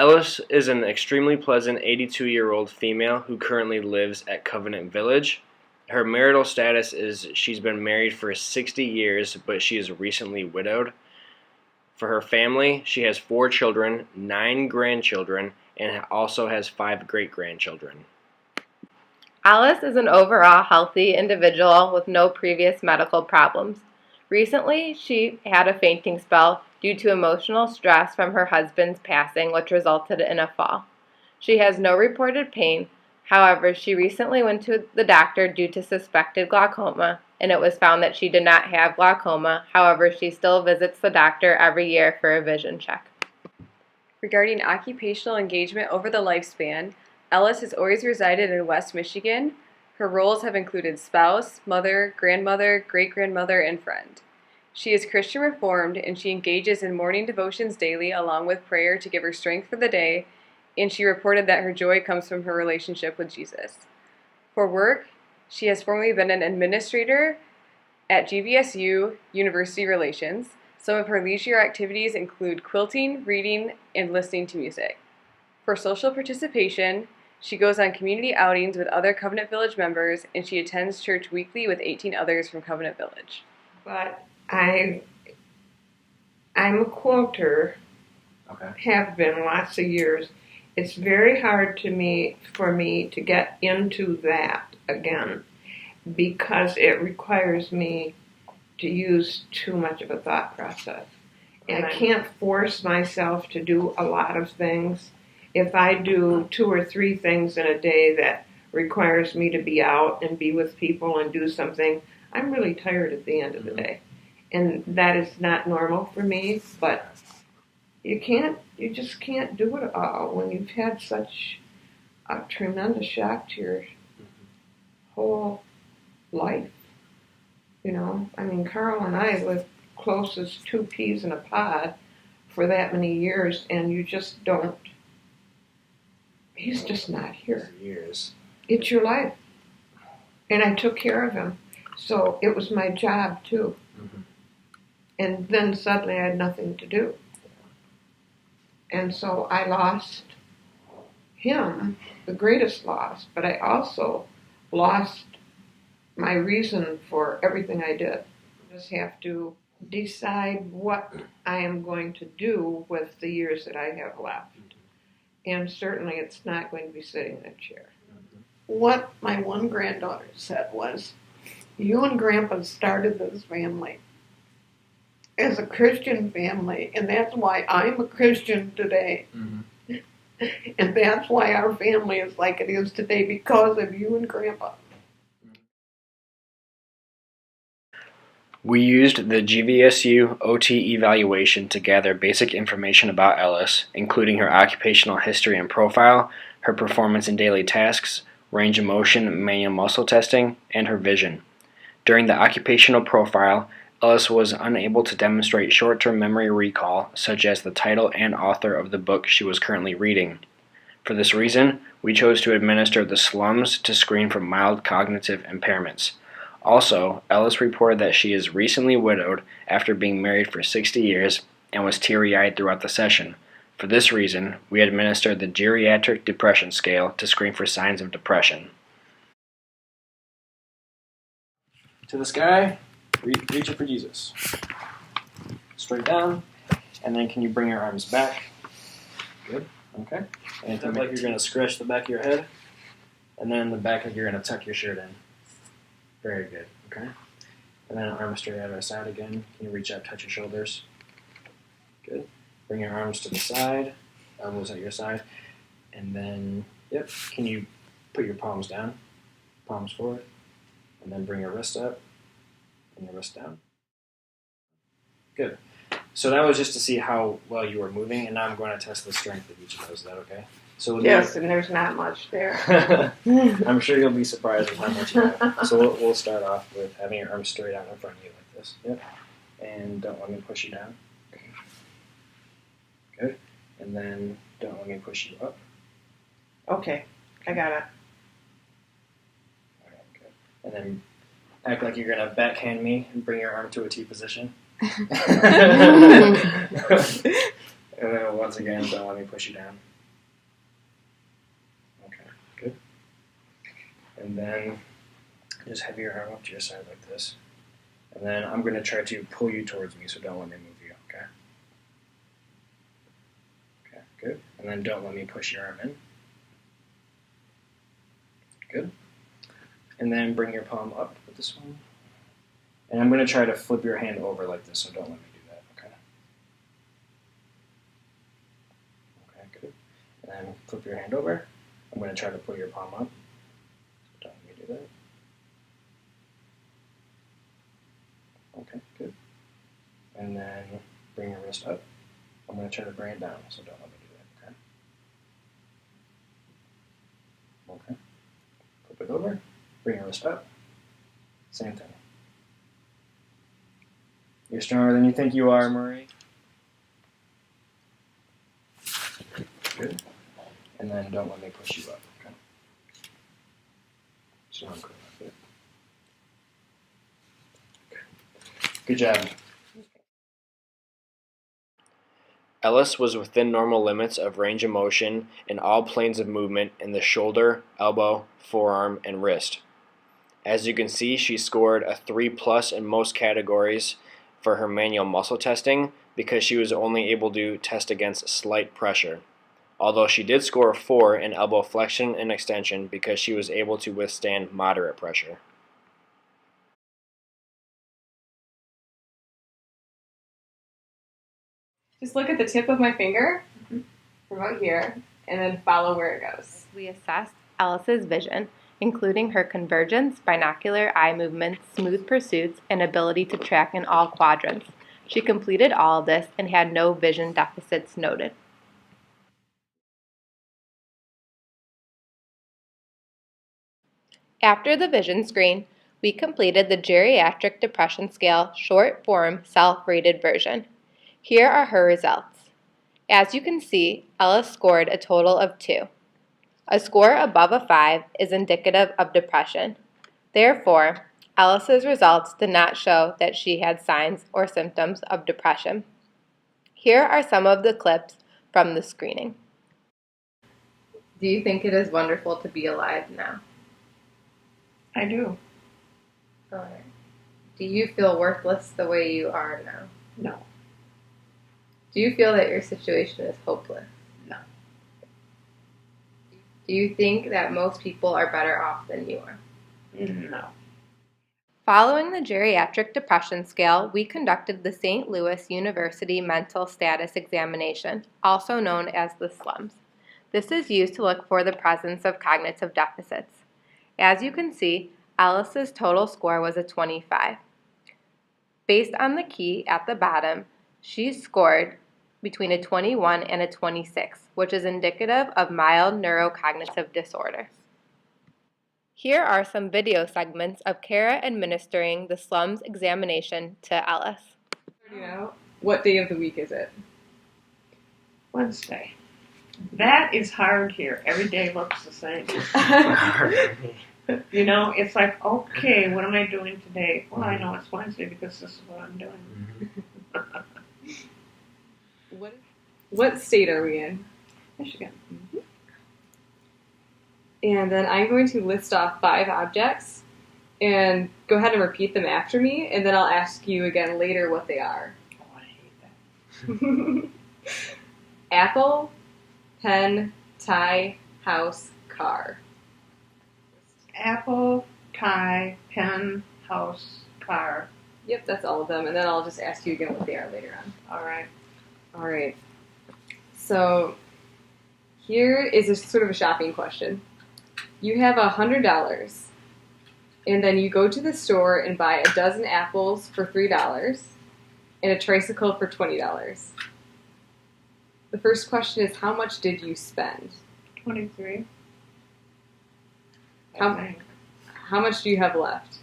Ellis is an extremely pleasant 82-year-old female who currently lives at Covenant Village. Her marital status is she's been married for 60 years, but she is recently widowed. For her family, she has 4 children, 9 grandchildren, and also has 5 great-grandchildren. Alice is an overall healthy individual with no previous medical problems. Recently, she had a fainting spell due to emotional stress from her husband's passing, which resulted in a fall. She has no reported pain. However, she recently went to the doctor due to suspected glaucoma, and it was found that she did not have glaucoma. However, she still visits the doctor every year for a vision check. Regarding occupational engagement over the lifespan, Ellis has always resided in West Michigan. Her roles have included spouse, mother, grandmother, great-grandmother, and friend. She is Christian Reformed, and she engages in morning devotions daily along with prayer to give her strength for the day, and she reported that her joy comes from her relationship with Jesus. For work, she has formerly been an administrator at GVSU University Relations. Some of her leisure activities include quilting, reading, and listening to music. For social participation, she goes on community outings with other Covenant Village members, and she attends church weekly with 18 others from Covenant Village. But I'm a quilter, have been lots of years. It's very hard for me to get into that again because it requires me to use too much of a thought process. And I can't force myself to do a lot of things. If I do 2 or 3 things in a day that requires me to be out and be with people and do something, I'm really tired at the end of the day. And that is not normal for me, but you just can't do it all when you've had such a tremendous shock to your whole life. You know, I mean, Carl and I lived close as 2 peas in a pod for that many years, and you just don't. He's just not here. Years. It's your life. And I took care of him. So it was my job, too. Mm-hmm. And then suddenly I had nothing to do. And so I lost him, the greatest loss, but I also lost my reason for everything I did. I just have to decide what I am going to do with the years that I have left. And certainly it's not going to be sitting in a chair. What my one granddaughter said was, you and Grandpa started this family as a Christian family, and that's why I'm a Christian today. Mm-hmm. And that's why our family is like it is today, because of you and Grandpa. We used the GVSU OT evaluation to gather basic information about Ellis, including her occupational history and profile, her performance in daily tasks, range of motion, manual muscle testing, and her vision. During the occupational profile, Ellis was unable to demonstrate short-term memory recall, such as the title and author of the book she was currently reading. For this reason, we chose to administer the SLUMS to screen for mild cognitive impairments. Also, Ellis reported that she is recently widowed after being married for 60 years and was teary-eyed throughout the session. For this reason, we administered the Geriatric Depression Scale to screen for signs of depression. To the sky, reach it for Jesus. Straight down, and then can you bring your arms back? Good, okay. And think like you're going to scratch the back of your head, and then the back of you're going to tuck your shirt in. Very good, okay. And then arms straight out of the side again. Can you reach out, touch your shoulders? Good. Bring your arms to the side, elbows at your side, and then, yep, can you put your palms down, palms forward, and then bring your wrist up, and your wrist down. Good. So that was just to see how well you were moving, and now I'm going to test the strength of each of those. Is that okay? So yes, and there's not much there. I'm sure you'll be surprised with how much you have. So we'll start off with having your arms straight out in front of you like this. Yep. And don't let me push you down. Good. And then don't let me push you up. Okay, I got it. All right, good. And then act like you're going to backhand me and bring your arm to a T position. And then once again, don't let me push you down. And then just have your arm up to your side like this. And then I'm going to try to pull you towards me, so don't let me move you, okay? Okay, good. And then don't let me push your arm in. Good. And then bring your palm up with this one. And I'm going to try to flip your hand over like this, so don't let me do that, okay? Okay, good. And then flip your hand over. I'm going to try to pull your palm up. Don't let me do that. Okay, good. And then bring your wrist up. I'm going to try to bring it down, so don't let me do that, okay? Okay. Flip it over. Bring your wrist up. Same thing. You're stronger than you think you are, Marie. Good. And then don't let me push you up, okay? So I'm good with it. Good job. Ellis was within normal limits of range of motion in all planes of movement in the shoulder, elbow, forearm, and wrist. As you can see, she scored a 3+ in most categories for her manual muscle testing because she was only able to test against slight pressure. Although she did score a 4 in elbow flexion and extension because she was able to withstand moderate pressure. Just look at the tip of my finger from out here and then follow where it goes. We assessed Ellis's vision, including her convergence, binocular eye movements, smooth pursuits, and ability to track in all quadrants. She completed all of this and had no vision deficits noted. After the vision screen, we completed the Geriatric Depression Scale short form self-rated version. Here are her results. As you can see, Ellis scored a total of 2. A score above a 5 is indicative of depression. Therefore, Ellis's results did not show that she had signs or symptoms of depression. Here are some of the clips from the screening. Do you think it is wonderful to be alive now? I do. All right. Do you feel worthless the way you are now? No. Do you feel that your situation is hopeless? No. Do you think that most people are better off than you are? No. Following the Geriatric Depression Scale, we conducted the St. Louis University Mental Status Examination, also known as the SLUMS. This is used to look for the presence of cognitive deficits. As you can see, Ellis's total score was a 25. Based on the key at the bottom, she scored between a 21 and a 26, which is indicative of mild neurocognitive disorder. Here are some video segments of Kara administering the SLUMS examination to Ellis. What day of the week is it? Wednesday. That is hard here. Every day looks the same. You know, it's like, okay, what am I doing today? Well, I know it's Wednesday because this is what I'm doing. What state are we in? Michigan. Mm-hmm. And then I'm going to list off 5 objects and go ahead and repeat them after me, and then I'll ask you again later what they are. Oh, I hate that. Apple, pen, tie, house, car. Apple, tie, pen, house, car. Yep, that's all of them, and then I'll just ask you again what they are later on. All right. All right. So here is a sort of a shopping question. You have $100, and then you go to the store and buy a dozen apples for $3 and a tricycle for $20. The first question is, how much did you spend? 23. How much do you have left?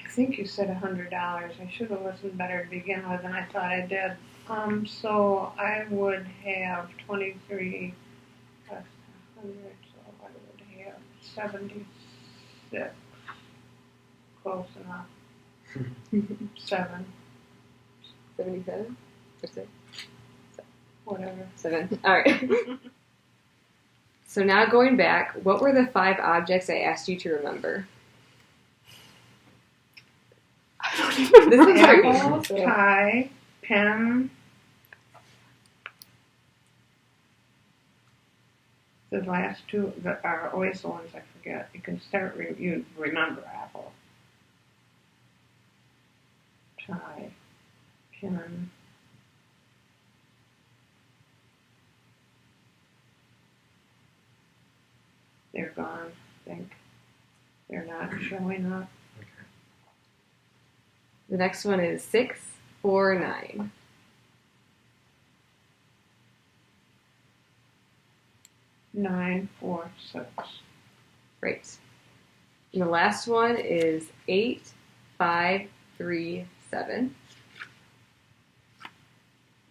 I think you said $100. I should have listened better to begin with, and I thought I did. So I would have 23 plus 100, so I would have 76. Close enough. 7. 77? Or 6? Whatever. 7. All right. So now going back, what were the 5 objects I asked you to remember? I don't even This is hard. apple, tie, pen. The last two that are always the ones I forget. You can start, you remember apple. Tie, pen. They're gone, I think. They're not showing up. The next one is 6, 4, 9. 9, 4, 6. Great. And the last one is 8, 5, 3, 7.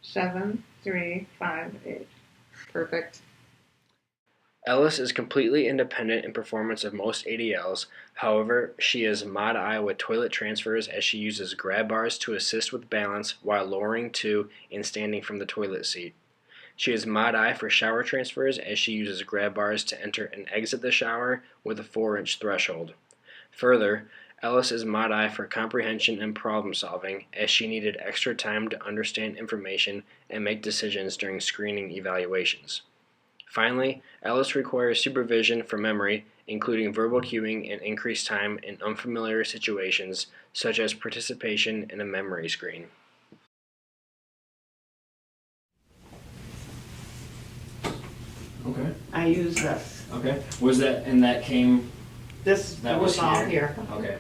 7, 3, 5, 8. Perfect. Ellis is completely independent in performance of most ADLs. However, she is mod I with toilet transfers as she uses grab bars to assist with balance while lowering to and standing from the toilet seat. She is mod I for shower transfers as she uses grab bars to enter and exit the shower with a 4-inch threshold. Further, Ellis is mod I for comprehension and problem solving as she needed extra time to understand information and make decisions during screening evaluations. Finally, Ellis requires supervision for memory, including verbal cueing and increased time in unfamiliar situations, such as participation in a memory screen. Okay. I use this. Okay. Was that, and that came, This that was was all here? here. Okay.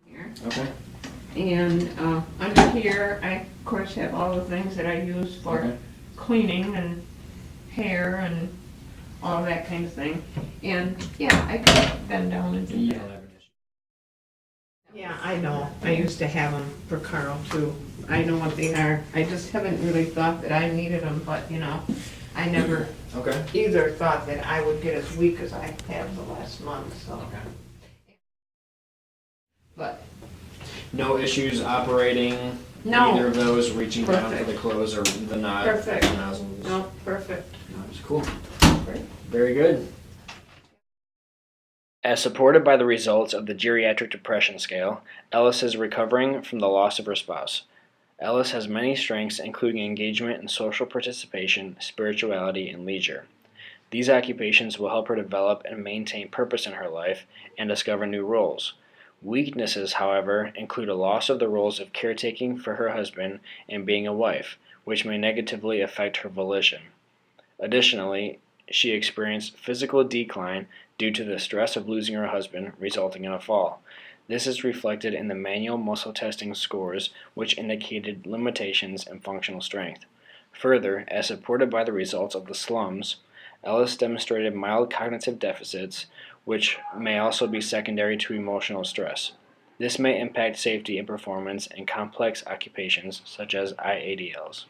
Here. Okay. And under here, I of course have all the things that I use for Okay. cleaning and hair and all that kind of thing. And yeah, I could bend down and do that. Yeah, I know. I used to have them for Carl too. I know what they are. I just haven't really thought that I needed them, but you know, I never Okay. either thought that I would get as weak as I have the last month. So, Okay. but No issues operating No. either of those, reaching down for Perfect. the clothes or the Perfect. nozzles. no, perfect. That's cool. Great. Very good. As supported by the results of the geriatric depression scale, Ellis is recovering from the loss of her spouse. Ellis has many strengths, including engagement and social participation, spirituality, and leisure. These occupations will help her develop and maintain purpose in her life and discover new roles. Weaknesses, however, include a loss of the roles of caretaking for her husband and being a wife, which may negatively affect her volition. Additionally, she experienced physical decline due to the stress of losing her husband, resulting in a fall. This is reflected in the manual muscle testing scores, which indicated limitations in functional strength. Further, as supported by the results of the slums, Ellis demonstrated mild cognitive deficits, which may also be secondary to emotional stress. This may impact safety and performance in complex occupations such as IADLs.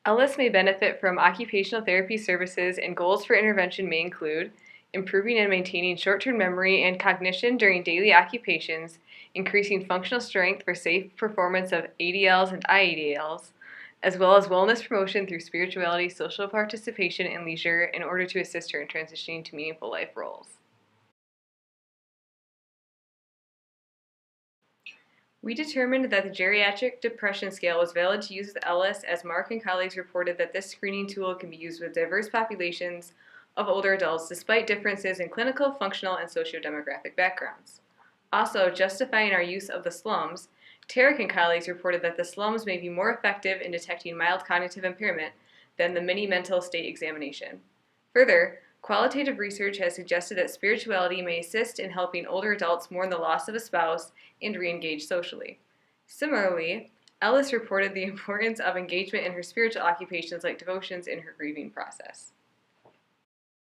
Ellis may benefit from occupational therapy services, and goals for intervention may include improving and maintaining short-term memory and cognition during daily occupations, increasing functional strength for safe performance of ADLs and IADLs, as well as wellness promotion through spirituality, social participation, and leisure in order to assist her in transitioning to meaningful life roles. We determined that the geriatric depression scale was valid to use with Ellis, as Mark and colleagues reported that this screening tool can be used with diverse populations of older adults despite differences in clinical, functional, and sociodemographic backgrounds. Also, justifying our use of the slums, Tarek and colleagues reported that the slums may be more effective in detecting mild cognitive impairment than the mini mental state examination. Further, qualitative research has suggested that spirituality may assist in helping older adults mourn the loss of a spouse and re-engage socially. Similarly, Ellis reported the importance of engagement in her spiritual occupations like devotions in her grieving process.